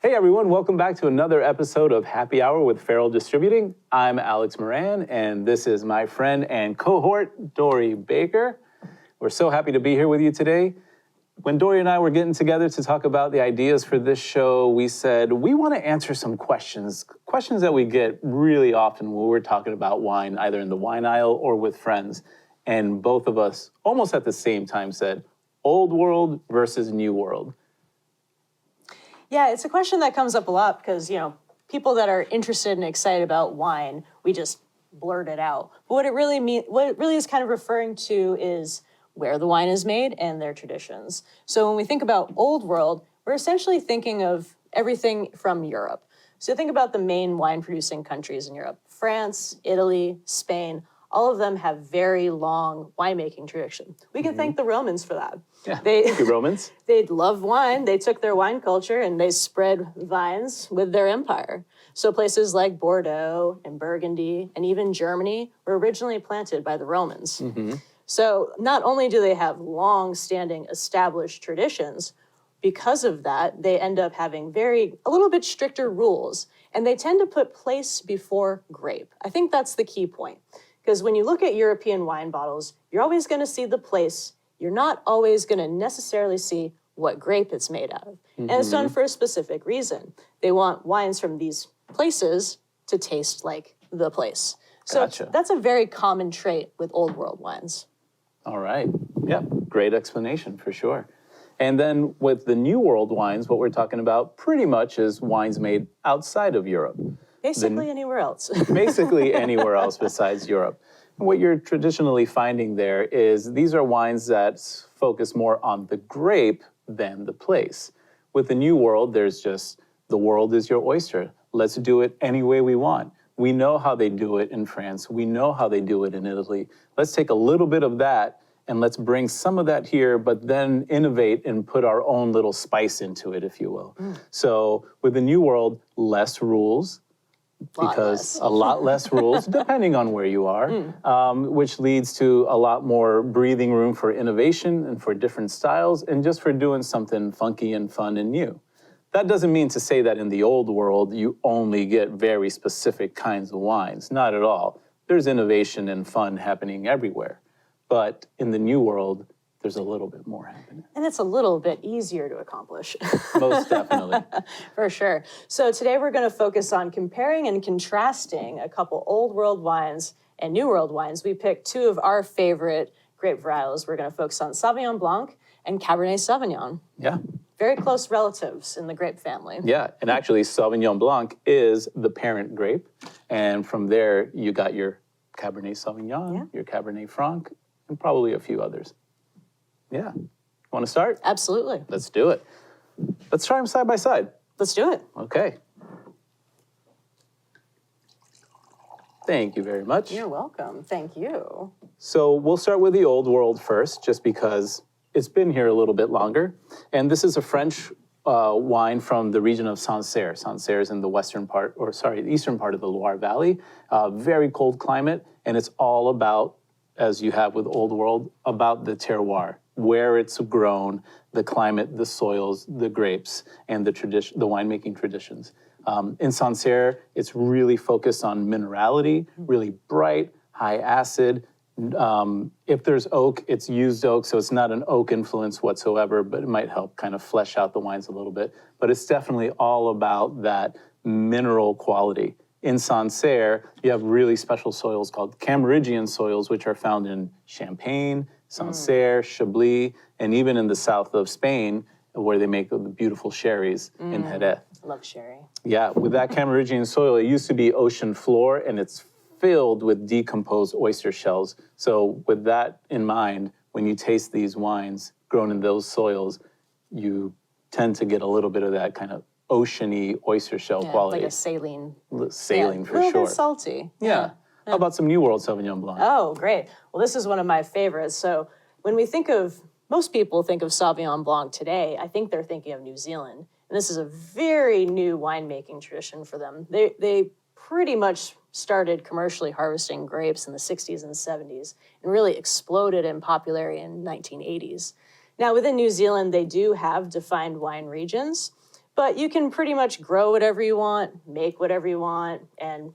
Hey everyone, welcome back to another episode of Happy Hour with Farrell Distributing. I'm Alex Moran, and this is my friend and cohort, Dory Baker. We're so happy to be here with you today. When Dory and I were getting together to talk about the ideas for this show, we said we want to answer some questions that we get really often when we're talking about wine, either in the wine aisle or with friends. And both of us, almost at the same time, said, old world versus new world. Yeah, it's a question that comes up a lot because, people that are interested and excited about wine, we just blurt it out. But what it really is kind of referring to is where the wine is made and their traditions. So when we think about old world, we're essentially thinking of everything from Europe. So think about the main wine producing countries in Europe: France, Italy, Spain. All of them have very long winemaking tradition. We can thank the Romans for that. Yeah, thank you, Romans. They loved wine. They took their wine culture and they spread vines with their empire. So places like Bordeaux and Burgundy and even Germany were originally planted by the Romans. So not only do they have long-standing established traditions, because of that, they end up having a little bit stricter rules, and they tend to put place before grape. I think that's the key point. Because when you look at European wine bottles, you're always going to see the place. You're not always going to necessarily see what grape it's made out of. And it's done for a specific reason. They want wines from these places to taste like the place. So that's a very common trait with old world wines. All right. Yeah, great explanation for sure. And then with the new world wines, what we're talking about pretty much is wines made outside of Europe. Basically anywhere else. Basically anywhere else besides Europe. And what you're traditionally finding there is these are wines that focus more on the grape than the place. With the new world, there's just, the world is your oyster. Let's do it any way we want. We know how they do it in France. We know how they do it in Italy. Let's take a little bit of that and let's bring some of that here, but then innovate and put our own little spice into it, if you will. So with the new world, less rules, because a lot less rules, depending on where you are, which leads to a lot more breathing room for innovation and for different styles and just for doing something funky and fun and new. That doesn't mean to say that in the old world, you only get very specific kinds of wines. Not at all. There's innovation and fun happening everywhere. But in the new world, there's a little bit more happening. And it's a little bit easier to accomplish. Most definitely. For sure. So today we're going to focus on comparing and contrasting a couple old world wines and new world wines. We picked two of our favorite grape varietals. We're going to focus on Sauvignon Blanc and Cabernet Sauvignon. Yeah. Very close relatives in the grape family. Yeah, and actually Sauvignon Blanc is the parent grape. And from there, you got your Cabernet Sauvignon, your Cabernet Franc, and probably a few others. Yeah. Want to start? Absolutely. Let's do it. Let's try them side by side. Let's do it. Okay. Thank you very much. You're welcome. Thank you. So we'll start with the old world first, just because it's been here a little bit longer. And this is a French wine from the region of Sancerre. Sancerre is in the eastern part of the Loire Valley. Very cold climate, and it's all about, as you have with old world, about the terroir, where it's grown, the climate, the soils, the grapes, and the winemaking traditions. In Sancerre, it's really focused on minerality, really bright, high acid. If there's oak, it's used oak, so it's not an oak influence whatsoever, but it might help kind of flesh out the wines a little bit. But it's definitely all about that mineral quality. In Sancerre, you have really special soils called Camerigian soils, which are found in Champagne, Sancerre, Chablis, and even in the south of Spain, where they make the beautiful sherries in Jerez. I love sherry. Yeah, with that Camerigian soil, it used to be ocean floor, and it's filled with decomposed oyster shells. So with that in mind, when you taste these wines grown in those soils, you tend to get a little bit of that kind of oceany oyster shell quality. Like a saline. Saline for sure. A little bit salty. Yeah. How about some New World Sauvignon Blanc? Oh, great. Well, this is one of my favorites. So when we think of, most people think of Sauvignon Blanc today, I think they're thinking of New Zealand. And this is a very new winemaking tradition for them. They pretty much started commercially harvesting grapes in the 60s and 70s and really exploded in popularity in 1980s. Now, within New Zealand, they do have defined wine regions, But you can pretty much grow whatever you want, make whatever you want, and,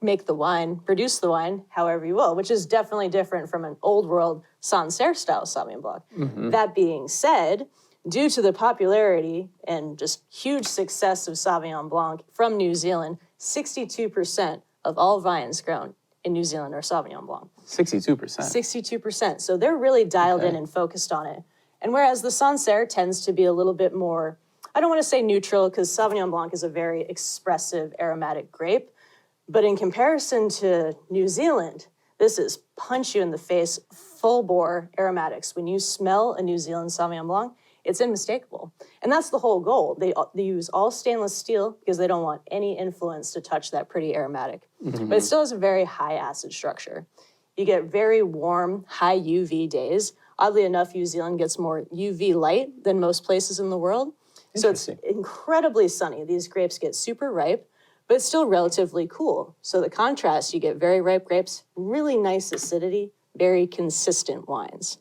make the wine, produce the wine however you will, which is definitely different from an old world Sancerre style Sauvignon Blanc. That being said, due to the popularity and just huge success of Sauvignon Blanc from New Zealand, 62% of all vines grown in New Zealand are Sauvignon Blanc. 62%. 62%. So they're really dialed in and focused on it. And whereas the Sancerre tends to be a little bit more, I don't want to say neutral, because Sauvignon Blanc is a very expressive aromatic grape. But in comparison to New Zealand, this is punch you in the face, full bore aromatics. When you smell a New Zealand Sauvignon Blanc, it's unmistakable. And that's the whole goal. They use all stainless steel because they don't want any influence to touch that pretty aromatic. But it still has a very high acid structure. You get very warm, high UV days. Oddly enough, New Zealand gets more UV light than most places in the world. So it's incredibly sunny. These grapes get super ripe, but it's still relatively cool. So the contrast, you get very ripe grapes, really nice acidity, very consistent wines.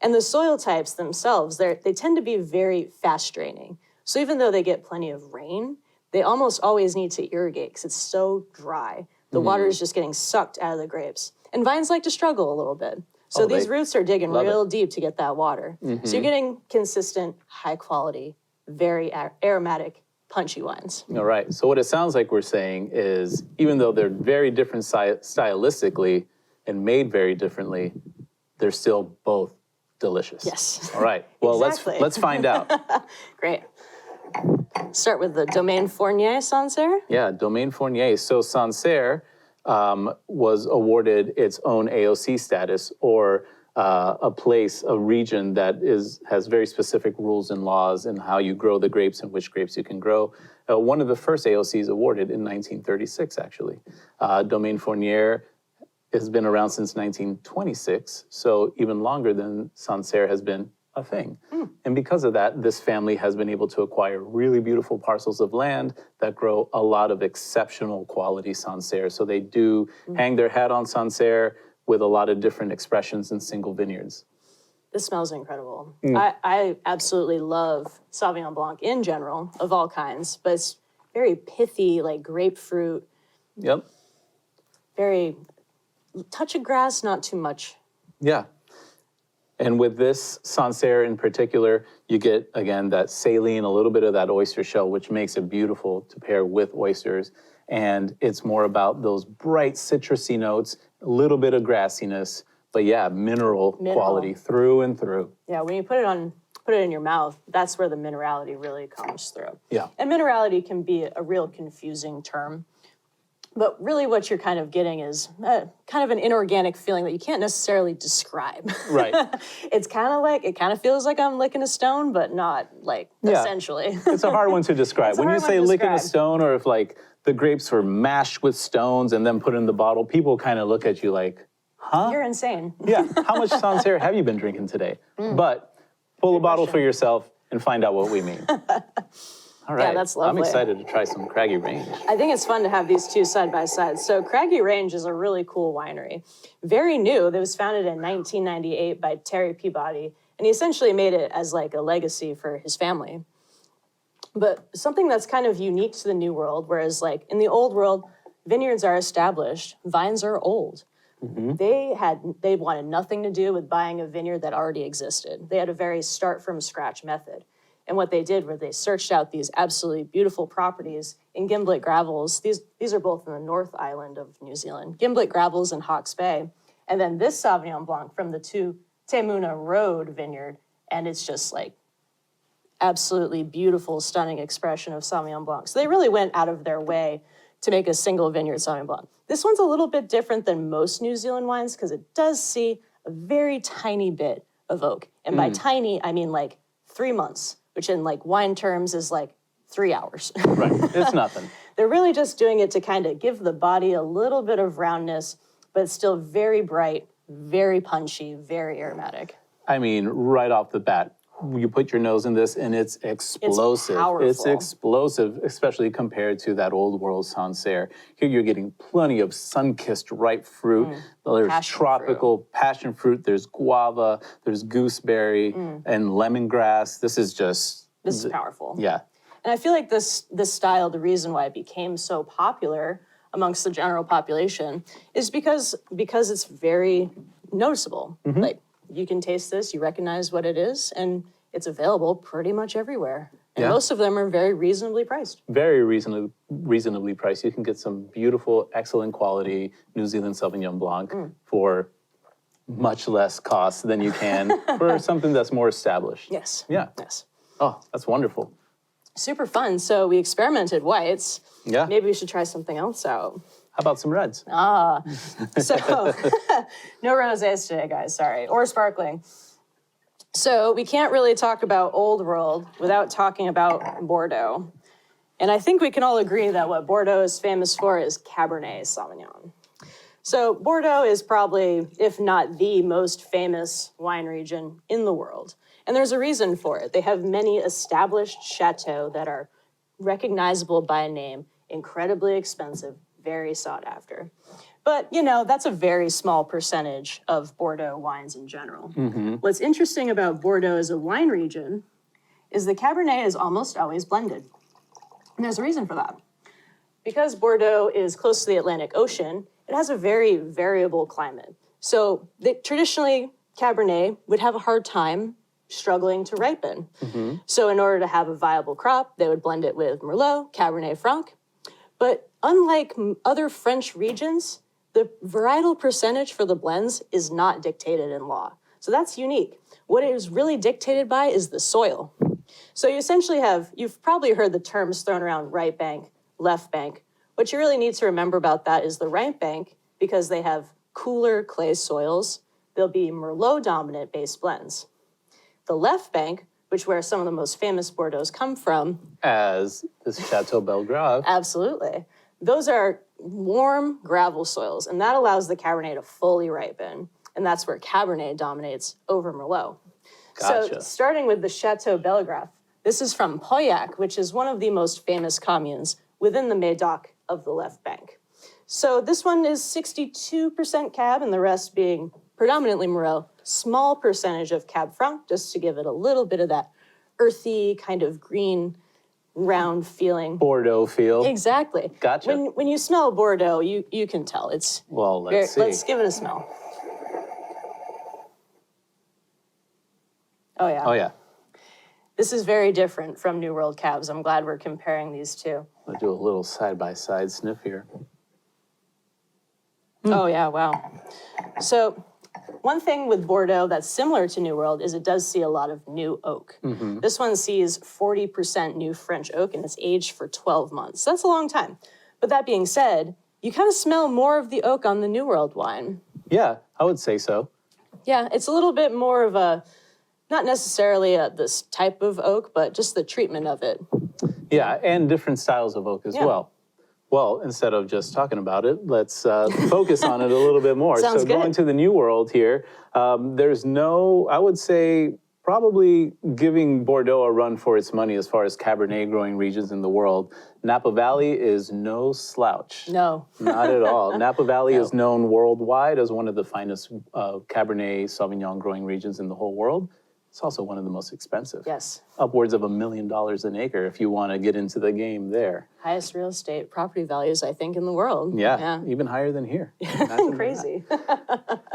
And the soil types themselves, they tend to be very fast draining. So even though they get plenty of rain, they almost always need to irrigate because it's so dry. The water is just getting sucked out of the grapes. And vines like to struggle a little bit. So these roots are digging real deep to get that water. So you're getting consistent, high quality, very aromatic, punchy wines. All right. So what it sounds like we're saying is, even though they're very different stylistically and made very differently, they're still both delicious. Yes. All right. Well, Exactly. let's find out. Great. Start with the Domaine Fournier Sancerre. Yeah, Domaine Fournier. So Sancerre was awarded its own AOC status, or a region that has very specific rules and laws in how you grow the grapes and which grapes you can grow. One of the first AOCs awarded in 1936, actually. Domaine Fournier has been around since 1926, so even longer than Sancerre has been a thing. And because of that, this family has been able to acquire really beautiful parcels of land that grow a lot of exceptional quality Sancerre. So they do hang their hat on Sancerre with a lot of different expressions in single vineyards. This smells incredible. I absolutely love Sauvignon Blanc in general, of all kinds, but it's very pithy, like grapefruit. Yep. Very touch of grass, not too much. Yeah. And with this Sancerre in particular, you get, again, that saline, a little bit of that oyster shell, which makes it beautiful to pair with oysters. And it's more about those bright citrusy notes, a little bit of grassiness, but yeah, mineral quality through and through. Yeah, when you put it in your mouth, that's where the minerality really comes through. Yeah. And minerality can be a real confusing term. But really what you're kind of getting is kind of an inorganic feeling that you can't necessarily describe. Right. It's kind of like, it kind of feels like I'm licking a stone, but not like essentially. It's a hard one to describe. When you say licking a stone, or if like the grapes were mashed with stones and then put in the bottle, people kind of look at you like, huh? You're insane. Yeah, how much Sancerre have you been drinking today? But pull a bottle for yourself and find out what we mean. All right. Yeah, that's lovely. I'm excited to try some Craggy Range. I think it's fun to have these two side by side. So Craggy Range is a really cool winery. Very new. It was founded in 1998 by Terry Peabody, and he essentially made it as like a legacy for his family. But something that's kind of unique to the New World, whereas like in the Old World, vineyards are established, vines are old. They wanted nothing to do with buying a vineyard that already existed. They had a very start from scratch method. And what they did was they searched out these absolutely beautiful properties in Gimblett Gravels. These are both in the North Island of New Zealand, Gimblett Gravels and Hawke's Bay. And then this Sauvignon Blanc from the Te Muna Road vineyard. And it's just like absolutely beautiful, stunning expression of Sauvignon Blanc. So they really went out of their way to make a single vineyard Sauvignon Blanc. This one's a little bit different than most New Zealand wines because it does see a very tiny bit of oak. And by tiny, I mean like 3 months. Which in like wine terms is like 3 hours. Right, it's nothing. They're really just doing it to kind of give the body a little bit of roundness, but it's still very bright, very punchy, very aromatic. I mean, right off the bat, you put your nose in this and it's explosive. It's powerful. It's explosive, especially compared to that old world Sancerre. Here you're getting plenty of sun-kissed ripe fruit. There's tropical passion fruit. There's guava. There's gooseberry and lemongrass. This is powerful. Yeah. And I feel like this style, the reason why it became so popular amongst the general population is because it's very noticeable. Like you can taste this, you recognize what it is, and it's available pretty much everywhere. And most of them are very reasonably priced. Very reasonably priced. You can get some beautiful, excellent quality New Zealand Sauvignon Blanc for much less cost than you can for something that's more established. Yes. Yeah. Yes. Oh, that's wonderful. Super fun. So we experimented whites. Yeah. Maybe we should try something else out. How about some reds? So no rosés today, guys. Sorry. Or sparkling. So we can't really talk about Old World without talking about Bordeaux. And I think we can all agree that what Bordeaux is famous for is Cabernet Sauvignon. So Bordeaux is probably, if not the most famous wine region in the world. And there's a reason for it. They have many established chateaux that are recognizable by name, incredibly expensive, very sought after. But, that's a very small percentage of Bordeaux wines in general. What's interesting about Bordeaux as a wine region is the Cabernet is almost always blended. And there's a reason for that. Because Bordeaux is close to the Atlantic Ocean, it has a very variable climate. So traditionally, Cabernet would have a hard time struggling to ripen. So in order to have a viable crop, they would blend it with Merlot, Cabernet Franc. But unlike other French regions, the varietal percentage for the blends is not dictated in law. So that's unique. What it is really dictated by is the soil. So you essentially you've probably heard the terms thrown around right bank, left bank. What you really need to remember about that is the right bank, because they have cooler clay soils, they'll be Merlot dominant based blends. The left bank, which where some of the most famous Bordeaux come from. As this Chateau Belgrave. Absolutely. Those are warm gravel soils, and that allows the Cabernet to fully ripen. And that's where Cabernet dominates over Merlot. Gotcha. So starting with the Chateau Belgrave, this is from Pauillac, which is one of the most famous communes within the Médoc of the left bank. So this one is 62% Cab, and the rest being predominantly Merlot. Small percentage of Cab Franc, just to give it a little bit of that earthy kind of green, round feeling. Bordeaux feel. Exactly. Gotcha. When you smell Bordeaux, you can tell. It's Well, let's see. Let's give it a smell. Oh yeah. Oh, yeah. This is very different from New World Cabs. I'm glad we're comparing these two. I'll do a little side-by-side sniff here. Oh yeah, wow. So one thing with Bordeaux that's similar to New World is it does see a lot of new oak. This one sees 40% new French oak, and it's aged for 12 months. That's a long time. But that being said, you kind of smell more of the oak on the New World wine. Yeah, I would say so. Yeah, it's a little bit more of a, not necessarily this type of oak, but just the treatment of it. Yeah, and different styles of oak as Yeah. well. Well, instead of just talking about it, let's focus on it a little bit more. Sounds so good. going to the New World here, there's no, I would say, probably giving Bordeaux a run for its money as far as Cabernet growing regions in the world. Napa Valley is no slouch. No. Not at all. Napa Valley is known worldwide as one of the finest Cabernet Sauvignon growing regions in the whole world. It's also one of the most expensive. Yes. Upwards of $1 million an acre if you want to get into the game there. Highest real estate property values, I think, in the world. Yeah. Even higher than here. Imagine Crazy.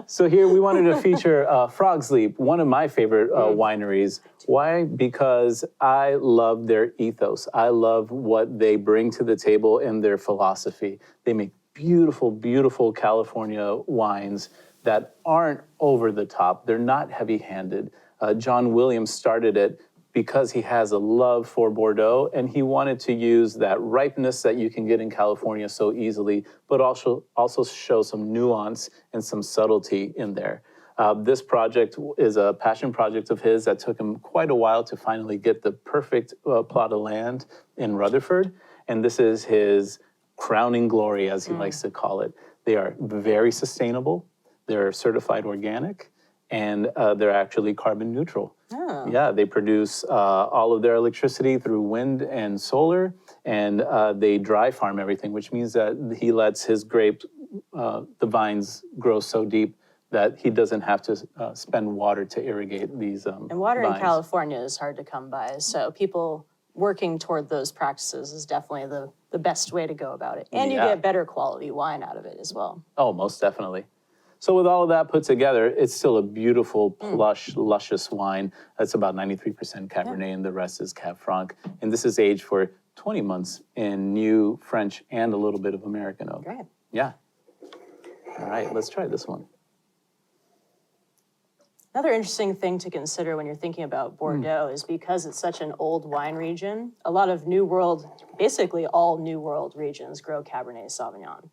So here we wanted to feature Frog's Leap, one of my favorite wineries. Why? Because I love their ethos. I love what they bring to the table and their philosophy. They make beautiful, beautiful California wines that aren't over the top. They're not heavy-handed. John Williams started it because he has a love for Bordeaux, and he wanted to use that ripeness that you can get in California so easily, but also show some nuance and some subtlety in there. This project is a passion project of his that took him quite a while to finally get the perfect plot of land in Rutherford, and this is his crowning glory, as he likes to call it. They are very sustainable, they're certified organic, and they're actually carbon neutral. Oh. Yeah, they produce all of their electricity through wind and solar, and they dry farm everything, which means that he lets his grapes, the vines grow so deep that he doesn't have to spend water to irrigate these And water vines. in California is hard to come by, so people working toward those practices is definitely the best way to go about it. And you Yeah. get better quality wine out of it as well. Oh, most definitely. So with all of that put together, it's still a beautiful, plush, luscious wine. That's about 93% Cabernet, and the rest is Cab Franc. And this is aged for 20 months in new French and a little bit of American oak. Great. Yeah. All right, let's try this one. Another interesting thing to consider when you're thinking about Bordeaux is because it's such an old wine region, a lot of New World, basically all New World regions grow Cabernet Sauvignon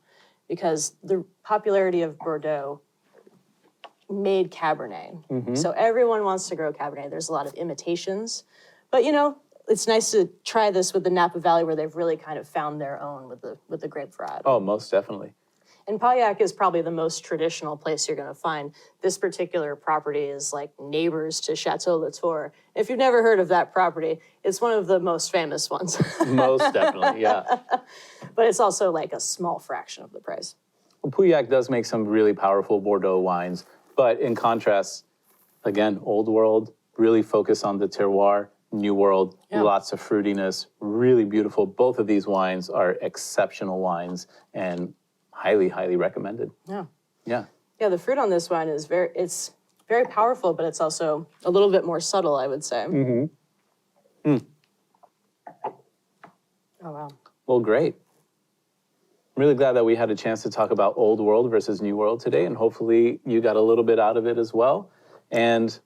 because the popularity of Bordeaux made Cabernet. So everyone wants to grow Cabernet. There's a lot of imitations, but it's nice to try this with the Napa Valley where they've really kind of found their own with the grape variety. Oh, most definitely. And Pauillac is probably the most traditional place you're going to find. This particular property is like neighbors to Chateau Latour. If you've never heard of that property, it's one of the most famous ones. Most definitely, yeah. But it's also like a small fraction of the price. Well, Pauillac does make some really powerful Bordeaux wines, but in contrast, again, old world, really focus on the terroir, new world, lots of fruitiness, really beautiful. Both of these wines are exceptional wines and highly, highly recommended. Yeah. Yeah. Yeah, the fruit on this wine is it's very powerful, but it's also a little bit more subtle, I would say. Oh, wow. Well, great. I'm really glad that we had a chance to talk about old world versus new world today, and hopefully you got a little bit out of it as well. And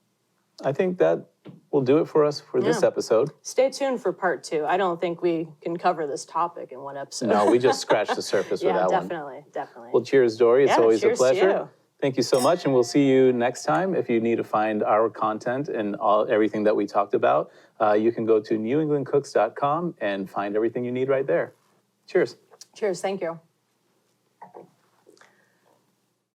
I think that will do it for us for this episode. Stay tuned for part 2. I don't think we can cover this topic in one episode. No, we just scratched the surface with that one. Definitely. Well, cheers, Dory. It's always a cheers to pleasure. you. Thank you so much, and we'll see you next time. If you need to find our content and everything that we talked about, you can go to newenglandcooks.com and find everything you need right there. Cheers. Cheers. Thank you.